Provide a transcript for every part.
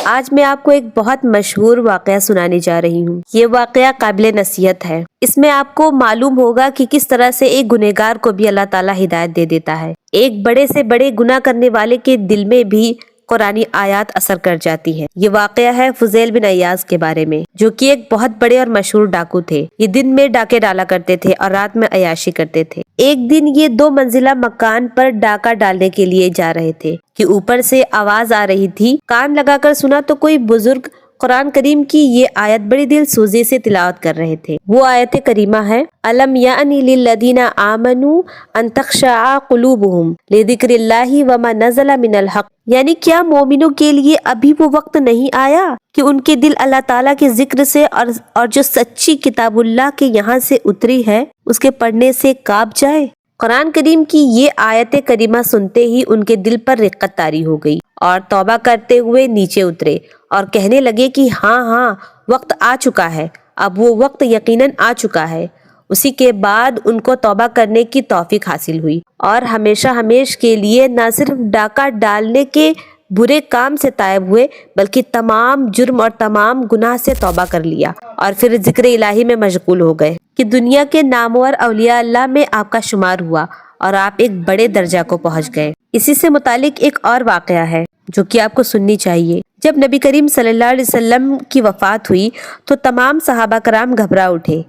آج میں آپ کو ایک بہت مشہور واقعہ سنانے جا رہی ہوں۔ یہ واقعہ قابل نصیحت ہے۔ اس میں آپ کو معلوم ہوگا کہ کس طرح سے ایک گنہگار کو بھی اللہ تعالیٰ ہدایت دے دیتا ہے۔ ایک بڑے سے بڑے گناہ کرنے والے کے دل میں بھی قرآنی آیات اثر کر جاتی ہے۔ یہ واقعہ ہے فضیل بن عیاض کے بارے میں، جو کہ ایک بہت بڑے اور مشہور ڈاکو تھے۔ یہ دن میں ڈاکے ڈالا کرتے تھے اور رات میں عیاشی کرتے تھے۔ ایک دن یہ 2 منزلہ مکان پر ڈاکہ ڈالنے کے لیے جا رہے تھے کہ اوپر سے آواز آ رہی تھی۔ کان لگا کر سنا تو کوئی بزرگ قرآن کریم کی یہ آیت بڑی دل سوزی سے تلاوت کر رہے تھے۔ وہ آیت کریمہ ہے، أَلَمْ يَأْنِ لِلَّذِينَ آمَنُوا أَن تَخْشَعَ قُلُوبُهُمْ لِذِكْرِ اللَّهِ وَمَا نَزَلَ مِنَ الْحَقِّ، یعنی کیا مومنوں کے لیے ابھی وہ وقت نہیں آیا کہ ان کے دل اللہ تعالیٰ کے ذکر سے اور جو سچی کتاب اللہ کے یہاں سے اتری ہے اس کے پڑھنے سے کانپ جائے۔ قرآن کریم کی یہ آیت کریمہ سنتے ہی ان کے دل پر رقت طاری ہو گئی اور توبہ کرتے ہوئے نیچے اترے اور کہنے لگے کہ ہاں وقت آ چکا ہے، اب وہ وقت یقیناً آ چکا ہے۔ اسی کے بعد ان کو توبہ کرنے کی توفیق حاصل ہوئی اور ہمیشہ ہمیش کے لیے نہ صرف ڈاکہ ڈالنے کے برے کام سے تائب ہوئے بلکہ تمام جرم اور تمام گناہ سے توبہ کر لیا اور پھر ذکر الہی میں مشغول ہو گئے کہ دنیا کے نامور اولیاء اللہ میں آپ کا شمار ہوا اور آپ ایک بڑے درجہ کو پہنچ گئے۔ اسی سے متعلق ایک اور واقعہ ہے جو کہ آپ کو سننی چاہیے۔ جب نبی کریم صلی اللہ علیہ وسلم کی وفات ہوئی تو تمام صحابہ کرام گھبرا اٹھے۔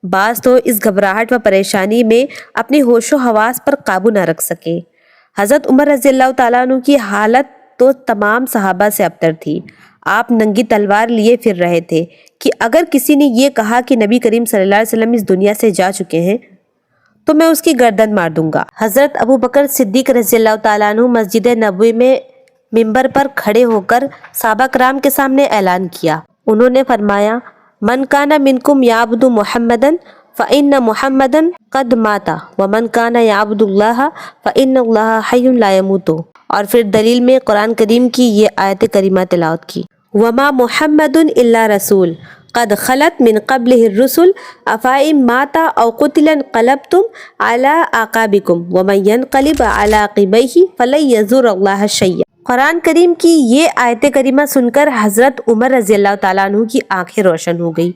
بعض تو اس گھبراہٹ و پریشانی میں اپنی ہوش و حواس پر قابو نہ رکھ سکے۔ حضرت عمر رضی اللہ تعالیٰ عنہ کی حالت تو تمام صحابہ سے ابتر تھی۔ آپ ننگی تلوار لیے پھر رہے تھے کہ اگر کسی نے یہ کہا کہ نبی کریم صلی اللہ علیہ وسلم اس دنیا سے جا چکے ہیں تو میں اس کی گردن مار دوں گا۔ حضرت ابو بکر صدیق رضی اللہ تعالیٰ عنہ مسجد نبوی میں ممبر پر کھڑے ہو کر صحابہ کرام کے سامنے اعلان کیا۔ انہوں نے فرمایا، من کان منکم یعبد محمدا فإن محمدا قد مات ومن کان یعبد اللہ فإن اللہ حی لا یموت، اور پھر دلیل میں قرآن کریم کی یہ آیت کریمہ تلاوت کی، وما محمد الا رسول قد خلت من قبلہ الرسل افإن مات او قتل انقلبتم علی اعقابکم ومن ینقلب علی عقبیہ فلن یضر اللہ شیئا۔ قرآن کریم کی یہ آیت کریمہ سن کر حضرت عمر رضی اللہ تعالیٰ عنہ کی آنکھیں روشن ہو گئی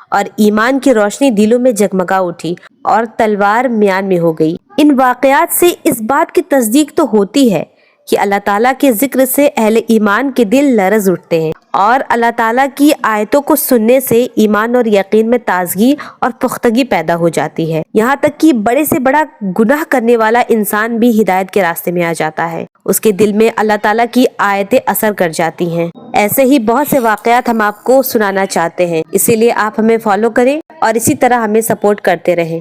اور ایمان کی روشنی دلوں میں جگمگا اٹھی اور تلوار میان میں ہو گئی۔ ان واقعات سے اس بات کی تصدیق تو ہوتی ہے کہ اللہ تعالیٰ کے ذکر سے اہل ایمان کے دل لرز اٹھتے ہیں اور اللہ تعالیٰ کی آیتوں کو سننے سے ایمان اور یقین میں تازگی اور پختگی پیدا ہو جاتی ہے، یہاں تک کہ بڑے سے بڑا گناہ کرنے والا انسان بھی ہدایت کے راستے میں آ جاتا ہے، اس کے دل میں اللہ تعالیٰ کی آیتیں اثر کر جاتی ہیں۔ ایسے ہی بہت سے واقعات ہم آپ کو سنانا چاہتے ہیں، اسی لیے آپ ہمیں فالو کریں اور اسی طرح ہمیں سپورٹ کرتے رہیں۔